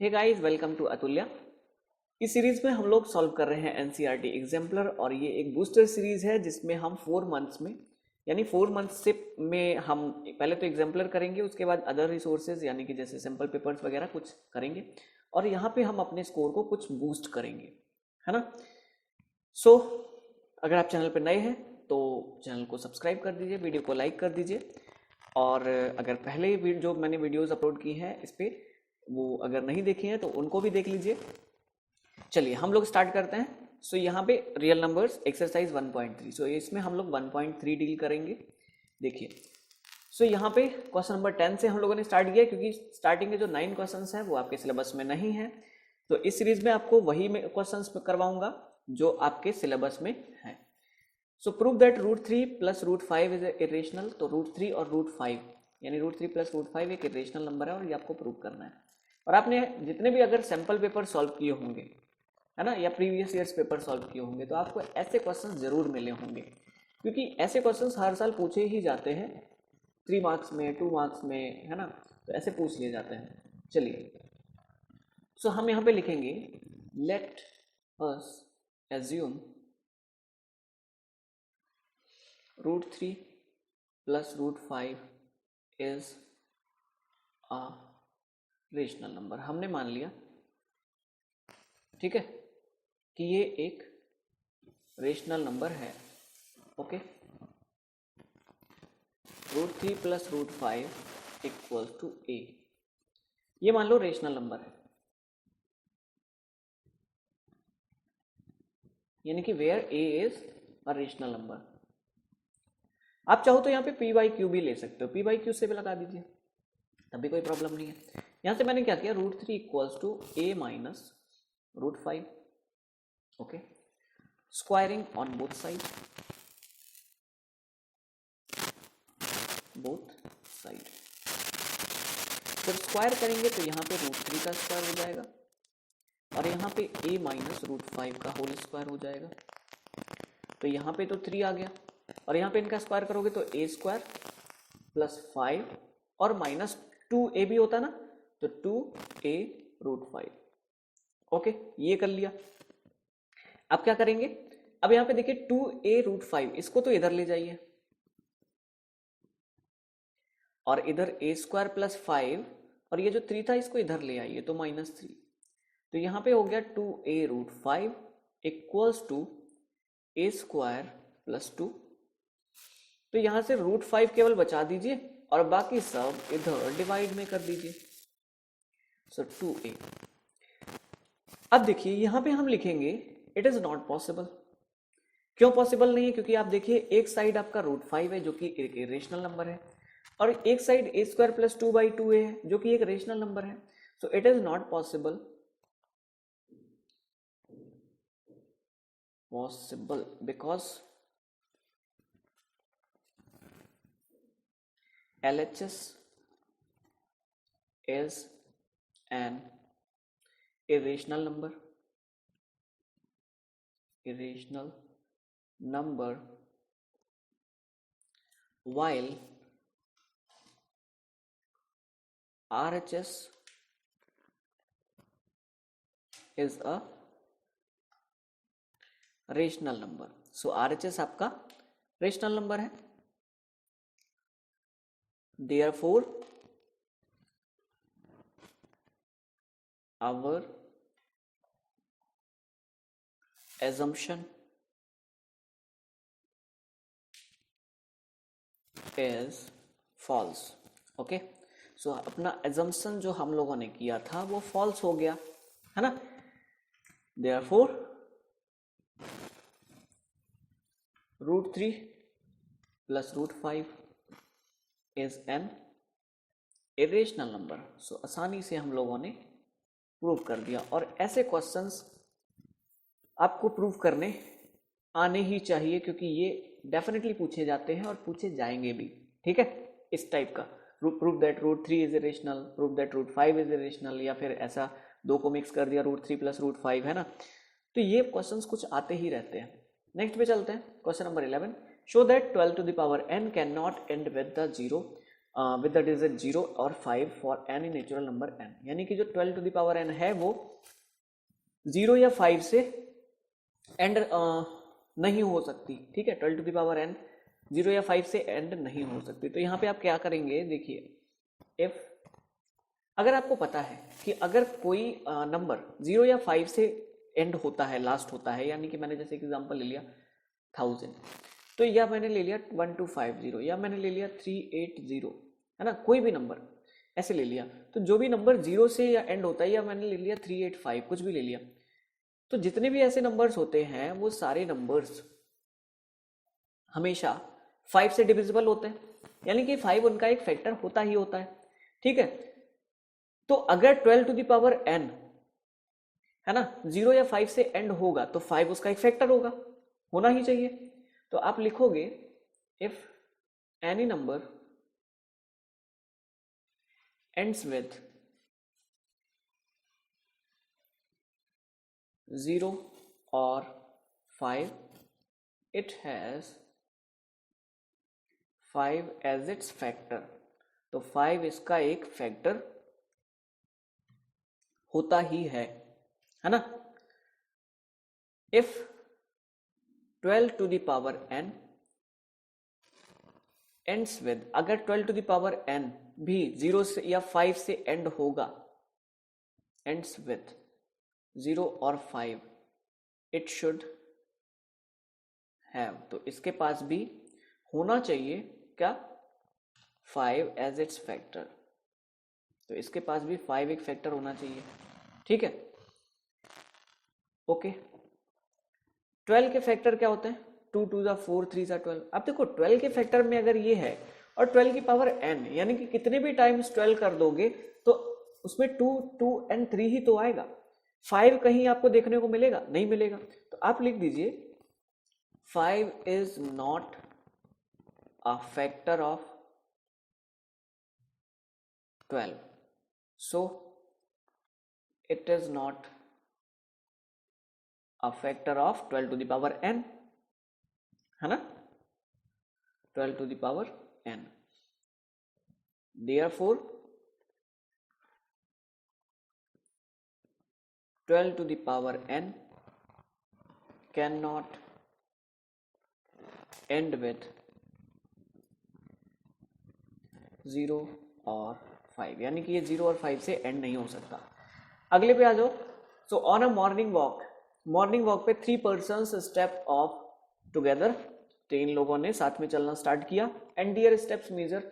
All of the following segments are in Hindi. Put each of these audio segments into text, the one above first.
Hey guys, welcome to Atulya. इस सीरीज में हम लोग सॉल्व कर रहे हैं एनसीईआरटी एग्जाम्पलर और ये एक बूस्टर सीरीज है जिसमें हम 4 मंथ्स में यानी 4 मंथ्स से में हम पहले तो एग्जाम्पलर करेंगे, उसके बाद अदर रिसोर्सेज यानी कि जैसे सैम्पल पेपर्स वगैरह कुछ करेंगे और यहाँ पे हम अपने स्कोर को कुछ बूस्ट करेंगे, है ना। सो अगर आप चैनल पर नए हैं तो चैनल को सब्सक्राइब कर दीजिए, वीडियो को लाइक कर दीजिए और अगर पहले जो मैंने वीडियोज़ अपलोड की हैं इस पर वो अगर नहीं देखी हैं तो उनको भी देख लीजिए। चलिए हम लोग स्टार्ट करते हैं। सो यहाँ पे रियल नंबर्स एक्सरसाइज 1.3। सो इसमें हम लोग 1.3 डील करेंगे। देखिए, सो यहाँ पे क्वेश्चन नंबर 10 से हम लोगों ने स्टार्ट किया क्योंकि स्टार्टिंग के जो 9 क्वेश्चंस हैं वो आपके सिलेबस में नहीं है, तो इस सीरीज में आपको वही क्वेश्चंस करवाऊंगा जो आपके सिलेबस में है। सो प्रूव दैट √3 + √5 इज इरेशनल। तो √3 और √5 यानी √3 + √5 एक इरेशनल नंबर है और ये आपको प्रूव करना है। और आपने जितने भी अगर सैम्पल पेपर सॉल्व किए होंगे, है ना, या प्रीवियस ईयर्स पेपर सॉल्व किए होंगे तो आपको ऐसे क्वेश्चन जरूर मिले होंगे क्योंकि ऐसे क्वेश्चन हर साल पूछे ही जाते हैं 3 मार्क्स में, 2 मार्क्स में, है ना, तो ऐसे पूछ लिए जाते हैं। चलिए, सो हम यहाँ पे लिखेंगे let us assume √3 + √5 is a rational number. हमने मान लिया, ठीक है, कि ये एक रेशनल नंबर है। ओके, √3 + √5 = a, ये मान लो रेशनल नंबर है, यानी कि where a is a rational number. आप चाहो तो यहाँ पे p/q भी ले सकते हो, p/q से भी लगा दीजिए, तब भी कोई प्रॉब्लम नहीं है। यहाँ से मैंने क्या किया, √3 = a - √5। Okay, squaring on both side, जब स्क्वायर करेंगे तो यहाँ पे √3 का स्क्वायर हो जाएगा और यहाँ पे a - √5 का होल स्क्वायर हो जाएगा। तो यहाँ पे तो 3 आ गया और यहाँ पे इनका स्क्वायर करोगे तो a² + 5 और -2a भी होता ना, तो 2a √5। ओके, ये कर लिया। अब क्या करेंगे, अब यहाँ पे देखिए 2a √5, इसको तो इधर ले जाइए और इधर a² + 5 और ये जो 3 था इसको इधर ले आइए तो -3। तो यहाँ पे हो गया 2a √5 = a² + 2। तो यहाँ से √5 केवल बचा दीजिए और बाकी सब इधर डिवाइड में कर दीजिए। सो 2a। अब देखिए यहाँ पे हम लिखेंगे इट इज नॉट पॉसिबल। क्यों पॉसिबल नहीं है? क्योंकि आप देखिए एक साइड आपका √5 है जो कि एक रेशनल नंबर है और एक साइड a² + 2/2a है जो कि एक रेशनल नंबर है। So it is not possible because LHS is an irrational number while RHS is a rational number. So RHS आपका रेशनल नंबर है, therefore our assumption is false। Okay, so अपना assumption जो हम लोगों ने किया था वो false हो गया, है ना। therefore √3 + √5 is an irrational number। सो आसानी से हम लोगों ने प्रूव कर दिया और ऐसे क्वेश्चंस आपको प्रूव करने आने ही चाहिए क्योंकि ये डेफिनेटली पूछे जाते हैं और पूछे जाएंगे भी, ठीक है। इस टाइप का prove that √3 is irrational, prove that √5 is irrational, या फिर ऐसा दो को मिक्स कर दिया √3 + √5, है ना। तो ये क्वेश्चंस कुछ आते ही रहते हैं। नेक्स्ट पे चलते हैं, question number 11। Show that 12 to the power n can not and with the 0 with the digit 0 और 5 for any natural number n, यानी कि जो 12 टू द पावर n है वो 0 या 5 से एंड नहीं हो सकती, ठीक है। 12 टू द पावर n 0 या 5 से एंड नहीं हो सकती। तो यहाँ पे आप क्या करेंगे, देखिए इफ, अगर आपको पता है कि अगर कोई नंबर 0 या 5 से एंड होता है, लास्ट होता है, यानी कि मैंने जैसे एग्जांपल ले लिया 1000, तो या मैंने ले लिया 1250, या मैंने ले लिया 380, है ना, कोई भी नंबर ऐसे ले लिया, तो जो भी नंबर 0 से या एंड होता है, या मैंने ले लिया 385, कुछ भी ले लिया, तो जितने भी ऐसे नंबर्स होते हैं वो सारे नंबर्स हमेशा 5 से डिविजिबल होते हैं, यानी कि 5 उनका एक फैक्टर होता ही होता है, ठीक है। तो अगर 12 टू द पावर n, है ना, 0 या 5 से एंड होगा तो 5 उसका एक फैक्टर होगा, होना ही चाहिए। तो आप लिखोगे if any number ends with 0 और 5, it has 5 as its factor, तो 5 इसका एक फैक्टर होता ही है ना। If 12 to the power n ends with, अगर 12 टू द पावर n भी 0 से या 5 से एंड होगा, एंड्स विथ 0 और 5, इट शुड हैव, तो इसके पास भी होना चाहिए क्या, 5 एज इट्स फैक्टर, तो इसके पास भी 5 एक फैक्टर होना चाहिए, ठीक है, ओके। 12 के फैक्टर क्या होते हैं, 2 2 4 3 12। अब देखो 12 के फैक्टर में अगर ये है और 12 की पावर n, यानी कि कितने भी टाइम्स 12 कर दोगे तो उसमें 2 2 and 3 ही तो आएगा, 5 कहीं आपको देखने को मिलेगा, नहीं मिलेगा। तो आप लिख दीजिए 5 is not a factor of 12, so it is not a factor of 12 to the power n, है ना, 12 to the power n, therefore 12 to the power n cannot end with 0 और 5, यानी कि ये 0 और 5 से एंड नहीं हो सकता। अगले पे आ जाओ। So on a morning walk पे 3 पर्सन्स स्टेप ऑफ टुगेदर, 3 लोगों ने साथ में चलना स्टार्ट किया, and their steps measure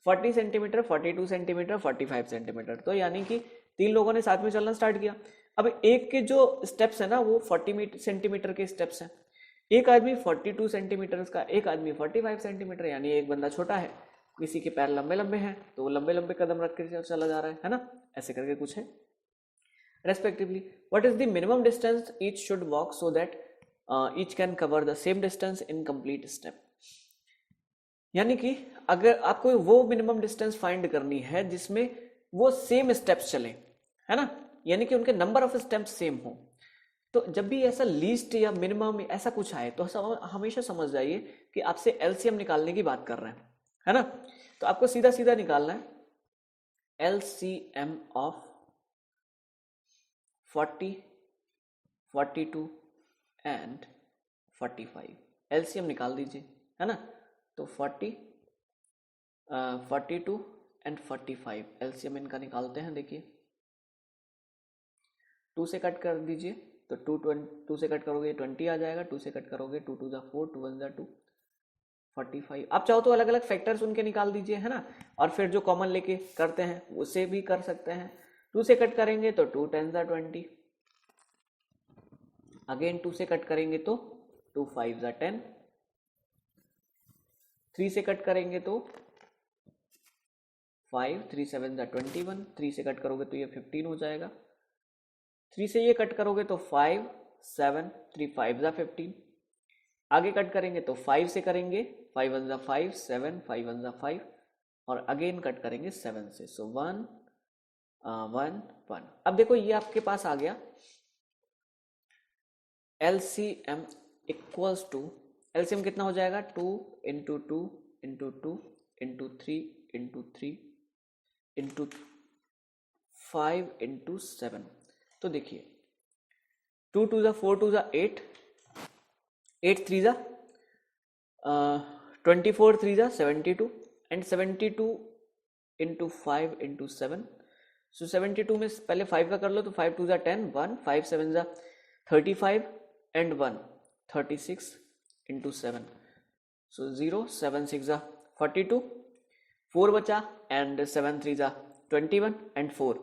40 centimetre, 42 centimetre, 45 centimetre, तो यानी कि 3 लोगों ने साथ में चलना स्टार्ट किया। अब एक के जो स्टेप्स है ना वो 40 सेंटीमीटर के स्टेप्स हैं, एक आदमी 42 सेंटीमीटर का, एक आदमी 45 सेंटीमीटर, यानी एक बंदा छोटा है, किसी के पैर लंबे लंबे हैं तो वो लंबे लंबे कदम रख कर चला जा रहा है ना, ऐसे करके कुछ है। Respectively what is the minimum distance each should walk so that each can cover the same distance in complete step, यानी कि अगर आपको वो मिनिमम डिस्टेंस फाइंड करनी है जिसमें वो सेम स्टेप्स चले, है ना, यानी कि उनके नंबर ऑफ स्टेप्स सेम हो। तो जब भी ऐसा लीस्ट या मिनिमम ऐसा कुछ आए तो हमेशा समझ जाइए कि आपसे एलसीएम निकालने की बात कर रहे हैं, है ना। तो आपको सीधा सीधा निकालना है एलसीएम ऑफ 40, 42 एंड 45, एलसीएम निकाल दीजिए, है ना। तो 42 एंड 45 एलसीएम इनका निकालते हैं। देखिए 2 से कट कर दीजिए तो 2 से कट करोगे 20 आ जाएगा, 2 से कट करोगे 2 2 4, 2 1 2, 45। आप चाहो तो अलग अलग फैक्टर्स उनके निकाल दीजिए, है ना, और फिर जो कॉमन लेके करते हैं उससे भी कर सकते हैं। 2 से कट करेंगे तो 2 10 20, अगेन 2 से कट करेंगे तो 2 5 10, 3 से कट करेंगे तो 5 3 7 21, 3 से कट करोगे तो ये 15 हो जाएगा, 3 से ये कट करोगे तो 5 7 3 5 15, आगे कट करेंगे तो 5 से करेंगे, 5 1 5 7 5 1 5, और अगेन कट करेंगे 7 से, सो 1 1 1। अब देखो ये आपके पास आ गया LCM इक्वल्स टू, LCM कितना हो जाएगा 2 into 2 into 2 into 3 into 3 into 5 into 7। तो देखिए 2 2 ज़ा 4 2 ज़ा 8, 8 3 ज़ा 24 3 ज़ा 72 एंड 72 इंटू 5 इंटू 7। सो 72 में पहले 5 का कर लो तो 5 2 ज़ा 10, 1 5 7 ज़ा 35 एंड 1 36 इंटू 7। सो 0 7 6 ज़ा 42, 4 बचा एंड 7 3 ज़ा 21 एंड 4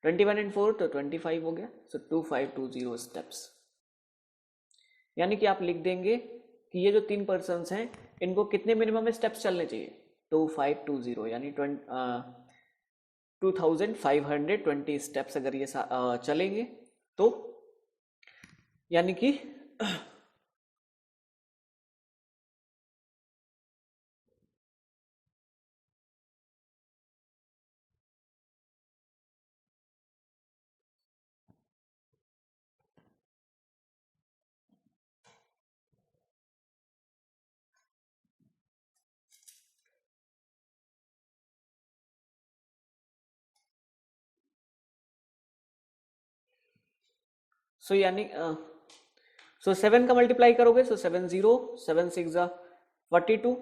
21 एंड 4 तो 25 हो गया। सो 2520 स्टेप्स। यानी कि आप लिख देंगे कि ये जो 3 पर्सन्स हैं इनको कितने मिनिमम स्टेप्स चलने चाहिए, 2520 यानी 2520 स्टेप्स अगर ये चलेंगे तो यानी कि सो यानी 7 का मल्टीप्लाई करोगे सो 7 0 7 6 ज़ा 42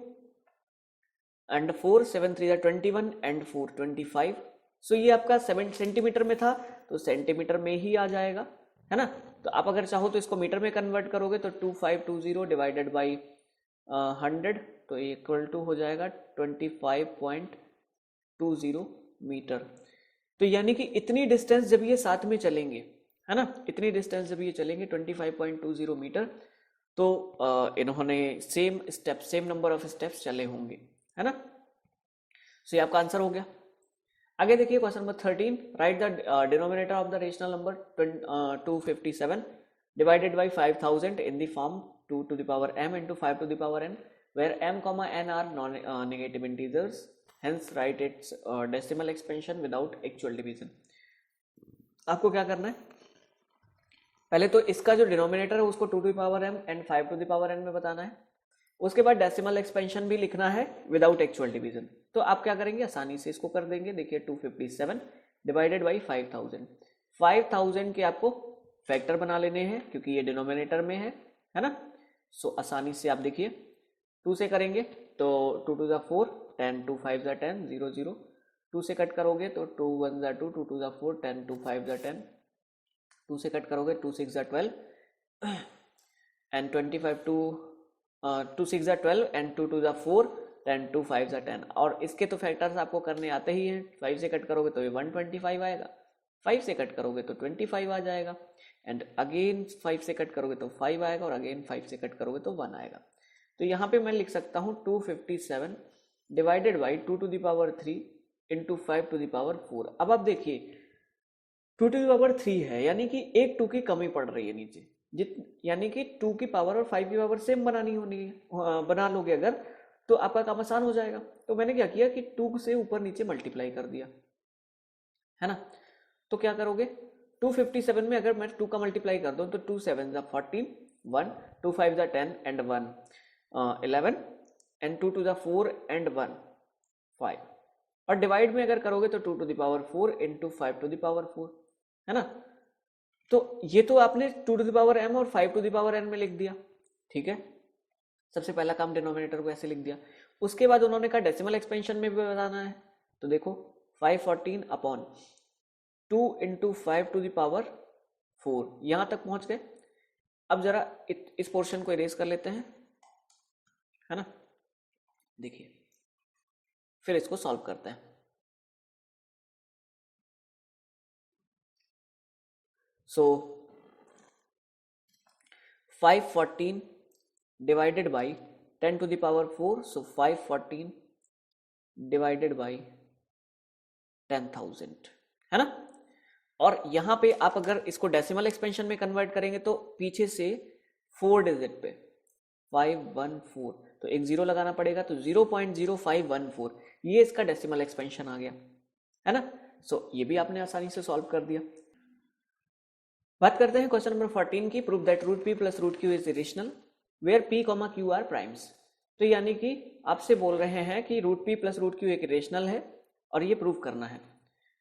एंड 4 7 3 ज़ा 21 एंड 4 25। सो ये आपका 7 सेंटीमीटर में था तो सेंटीमीटर में ही आ जाएगा, है ना। तो आप अगर चाहो तो इसको मीटर में कन्वर्ट करोगे तो 2520 डिवाइडेड बाई 100 तो इक्वल टू हो जाएगा 25.20 मीटर। तो यानी कि इतनी डिस्टेंस जब ये साथ में चलेंगे, है ना, इतनी डिस्टेंस जब ये चलेंगे 25.20 मीटर तो इन्होंने सेम नंबर ऑफ स्टेप्स चले होंगे, है ना। सो ये आपका आंसर हो गया। आगे देखिए question number 13, right the denominator of the rational number 257 divided by 5000 in the form 2 to the power m into 5 to the power n where m comma n are non negative integers, hence write its decimal expansion without actual division। आपको क्या करना है, पहले तो इसका जो डिनोमिनेटर है उसको 2 to the power m and 5 to the power n में बताना है, उसके बाद डेसिमल एक्सपेंशन भी लिखना है विदाउट एक्चुअल डिवीजन। तो आप क्या करेंगे, आसानी से इसको कर देंगे। देखिए 257 डिवाइडेड बाई 5000 के आपको फैक्टर बना लेने हैं क्योंकि ये डिनोमिनेटर में है ना। सो आसानी से आप देखिए 2 से करेंगे तो 2 2 ज़ा 4 10 2 5 ज़ा 10 0 0, 2 से कट करोगे तो 2 1 ज़ा 2 2 2 ज़ा 4 10 2 5 ज़ा 10, 2 से कट करोगे 2 6 ज़ा 12 एंड 25 2 6 ज़ा 12 एंड 2 2 ज़ा 4 10 2 5 ज़ा 10। और इसके तो फैक्टर्स आपको करने आते ही हैं। 5 से कट करोगे तो ये 125 आएगा, 5 से कट करोगे तो 25 आ जाएगा एंड अगेन 5 से कट करोगे तो 5 आएगा और अगेन 5 से कट करोगे तो 1 आएगा। तो यहाँ पे मैं लिख सकता हूँ 257 divided by 2 to the power 3 into 5 to the power 4। अब आप देखिए 2 to the power 3 है यानी कि एक 2 की कमी पड़ रही है नीचे, यानी कि 2 की पावर और 5 की पावर सेम बना लोगे अगर तो आपका काम आसान हो जाएगा। तो मैंने क्या किया कि 2 से ऊपर नीचे मल्टीप्लाई कर दिया, है ना। तो क्या करोगे 257 में अगर मैं 2 का मल्टीप्लाई कर दूं तो 2 7 ज़ा 14 1 2 5 ज़ा 10 एंड 1 11 एंड 2 2 ज़ा 4 एंड 1 5 और डिवाइड में अगर करोगे तो 2 to the power 4 into 5 to the power 4, है ना। तो ये तो आपने 2 to the power m और 5 to the power n में लिख दिया, ठीक है। सबसे पहला काम डिनोमिनेटर को ऐसे लिख दिया। उसके बाद उन्होंने कहा डेसिमल एक्सपेंशन में भी बताना है, तो देखो 514 upon 2 into 5 to the power 4 यहां तक पहुंच गए। अब जरा इस पोर्शन को इरेज कर लेते हैं, है ना। देखिए फिर इसको सॉल्व करते हैं। सो 514 divided by 10 to the power 4, so 514 divided by 10,000, है ना। और यहां पे आप अगर इसको डेसिमल एक्सपेंशन में कन्वर्ट करेंगे तो पीछे से 4 डिजिट पे 514 तो एक 0 लगाना पड़ेगा, तो 0.0514 ये इसका डेसिमल एक्सपेंशन आ गया, है ना। सो ये भी आपने आसानी से सॉल्व कर दिया। बात करते हैं क्वेश्चन नंबर 14 की। Prove that root p plus root q is irrational where p, q are primes. तो यानी कि आपसे बोल रहे हैं कि root p plus root q एक इरेशनल है और ये प्रूव करना है।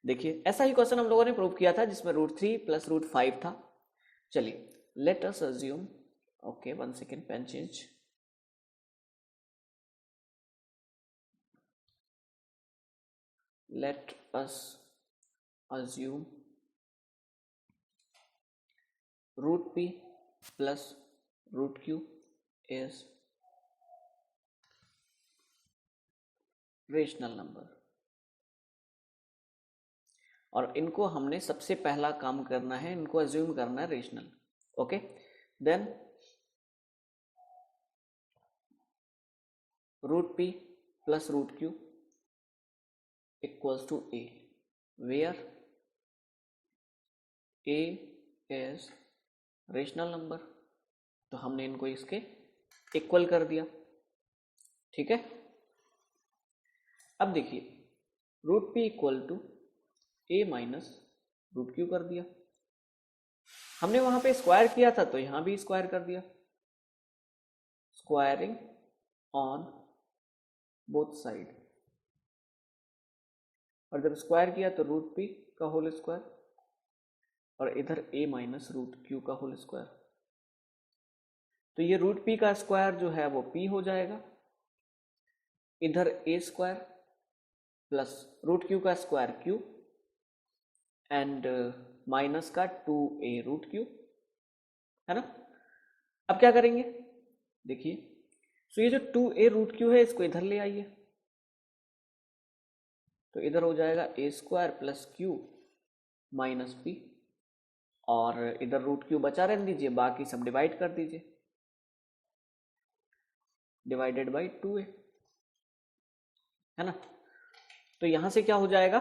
देखिए ऐसा ही क्वेश्चन हम लोगों ने प्रूव किया था जिसमें रूट 3 प्लस रूट 5 था। चलिए let us assume, okay 1 second, pen change. Let us assume root p plus root q is rational number, और इनको हमने सबसे पहला काम करना है, इनको अज्यूम करना है rational. Okay, then root p plus root q equals to a, where a is rational number. तो हमने इनको इसके इक्वल कर दिया, ठीक है। अब देखिए root p equal to a minus root q कर दिया। हमने वहां पे स्क्वायर किया था तो यहां भी स्क्वायर कर दिया, स्क्वायरिंग ऑन बोथ साइड। और जब स्क्वायर किया तो रूट पी का होल स्क्वायर और इधर a माइनस रूट क्यू का होल स्क्वायर। तो ये रूट p का स्क्वायर जो है वो p हो जाएगा, इधर a square plus root q का स्क्वायर q एंड माइनस का 2a रूट क्यू, है ना। अब क्या करेंगे, देखिए तो ये जो 2a रूट क्यू है इसको इधर ले आइए, तो इधर हो जाएगा a square plus Q minus p, और इधर रूट क्यू बचा रहने दीजिए, बाकी सब डिवाइड कर दीजिए, डिवाइडेड बाई 2a, है ना। तो यहां से क्या हो जाएगा,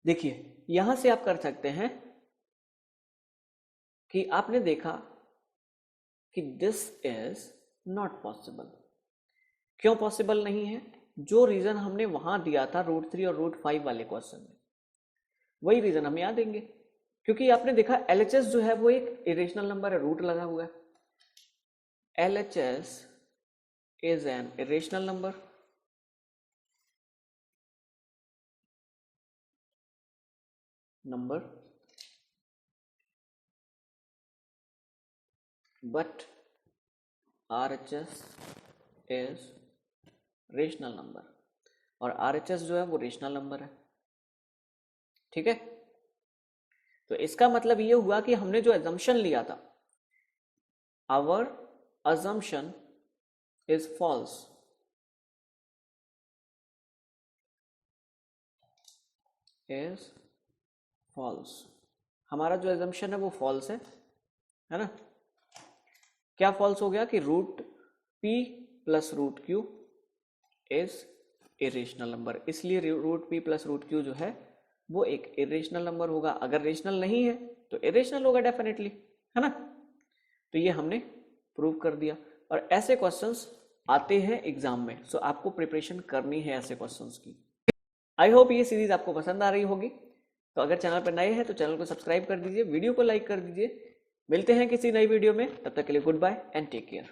देखिए यहां से आप कर सकते हैं कि आपने देखा कि दिस इज नॉट पॉसिबल। क्यों पॉसिबल नहीं है, जो रीजन हमने वहां दिया था रूट 3 और रूट 5 वाले क्वेश्चन में, वही रीजन हम यहां देंगे। क्योंकि आपने देखा LHS जो है वो एक इरेशनल नंबर है, रूट लगा हुआ है। LHS is an irrational number, but RHS is rational number, और RHS जो है वो रेशनल नंबर है, ठीक है। तो इसका मतलब ये हुआ कि हमने जो अजम्पशन लिया था, our assumption is false, is false. हमारा जो अजम्पशन है वो फॉल्स है ना। क्या फॉल्स हो गया कि root p plus root q is irrational number, इसलिए root p plus root q जो है वो एक इरेशनल नंबर होगा। अगर रेशनल नहीं है तो इरेशनल होगा डेफिनेटली, है ना। तो ये हमने प्रूव कर दिया, और ऐसे क्वेश्चंस आते हैं एग्जाम में, सो आपको प्रिपरेशन करनी है ऐसे क्वेश्चंस की। आई होप ये सीरीज आपको पसंद आ रही होगी। तो अगर चैनल पर नए हैं तो चैनल को सब्सक्राइब कर दीजिए, वीडियो को लाइक कर दीजिए। मिलते हैं किसी नई वीडियो में, तब तक के लिए goodbye and take care.